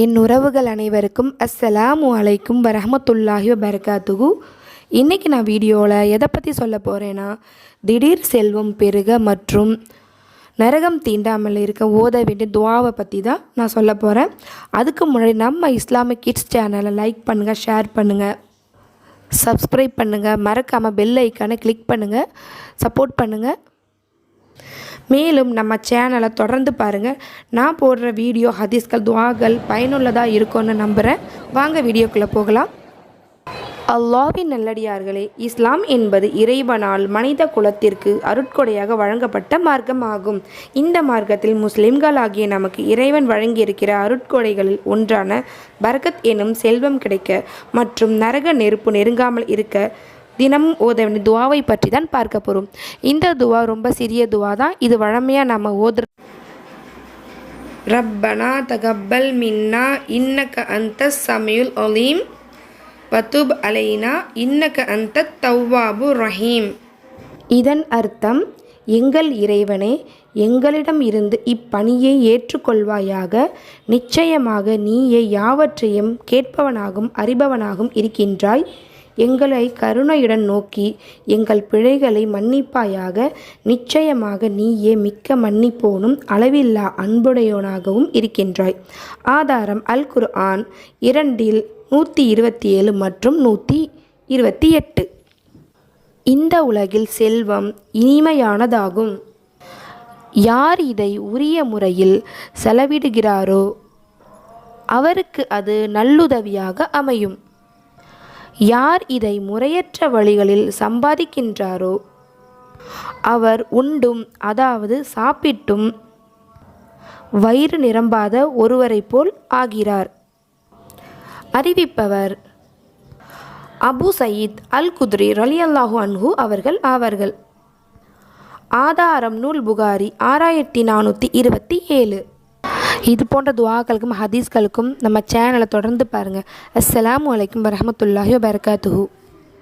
என் உறவுகள் அனைவருக்கும் அஸ்ஸலாமு அலைக்கும் வரஹ்மத்துல்லாஹி வபரகாத்துஹு. இன்றைக்கி நான் வீடியோவில் எதை பற்றி சொல்ல போகிறேன்னா, திடீர் செல்வம் பெருக மற்றும் நரகம் தீண்டாமல் இருக்க ஓத வேண்டிய துவாவை பற்றி தான் நான் சொல்ல போகிறேன். அதுக்கு முன்னாடி நம்ம இஸ்லாமிக் கிட்ஸ் சேனலை லைக் பண்ணுங்கள், ஷேர் பண்ணுங்கள், சப்ஸ்கிரைப் பண்ணுங்கள், மறக்காமல் பெல் ஐக்கானை கிளிக் பண்ணுங்கள், சப்போர்ட் பண்ணுங்கள். மேலும் நம்ம சேனலை தொடர்ந்து பாருங்கள். நான் போடுற வீடியோ ஹதீஸ்கள் துவாக்கள் பயனுள்ளதாக இருக்கும்னு நம்புகிறேன். வாங்க வீடியோக்குள்ளே போகலாம். அல்லாஹ்வின் நல்லடியார்களே, இஸ்லாம் என்பது இறைவனால் மனித குலத்திற்கு அருட்கொடையாக வழங்கப்பட்ட மார்க்கம் ஆகும். இந்த மார்க்கத்தில் முஸ்லிம்களாகிய நமக்கு இறைவன் வழங்கியிருக்கிற அருட்கொடைகளில் ஒன்றான பரக்கத் எனும் செல்வம் கிடைக்க மற்றும் நரக நெருப்பு நெருங்காமல் இருக்க தினமும் ஓத வேண்டிய துவாவை பற்றி தான் பார்க்க போகிறோம். இந்த துவா ரொம்ப சிறிய துவா தான். இது வழமையாக நம்ம ஓதுற ரப்பனா தகப்பல் மின்னா இன்னக அந்த சமியுல் அலீம் வத்துப் அலைனா இன்னக அந்த தவ்வாபு ரஹீம். இதன் அர்த்தம், எங்கள் இறைவனே, எங்களிடம் இருந்து இப்பணியை ஏற்றுக்கொள்வாயாக. நிச்சயமாக நீயே யாவற்றையும் கேட்பவனாகவும் அறிபவனாகவும் இருக்கின்றாய். எங்களை கருணையுடன் நோக்கி எங்கள் பிழைகளை மன்னிப்பாயாக. நிச்சயமாக நீயே மிக்க மன்னிப்போனும் அளவில்லா அன்புடையவனாகவும் இருக்கின்றாய். ஆதாரம் அல் குர்ஆன் 2:127 மற்றும் 128. இந்த உலகில் செல்வம் இனிமையானதாகும். யார் இதை உரிய முறையில் செலவிடுகிறாரோ அவருக்கு அது நல்லுதவியாக அமையும். யார் இதை முறையற்ற வழிகளில் சம்பாதிக்கின்றாரோ அவர் உண்டும், அதாவது சாப்பிட்டும் வயிறு நிரம்பாத ஒருவரை போல் ஆகிறார். அறிவிப்பவர் அபு சயீத் அல் குத்ரி ரலியல்லாஹு அன்ஹு அவர்கள் ஆவார்கள். ஆதாரம் நூல் புகாரி 6427. இது போன்ற துவாக்களுக்கும் ஹதீஸ்களுக்கும் நம்ம சேனலை தொடர்ந்து பாருங்கள். அஸ்ஸலாமு அலைக்கும் வரஹ்மத்துல்லாஹி வபரகாத்துஹு.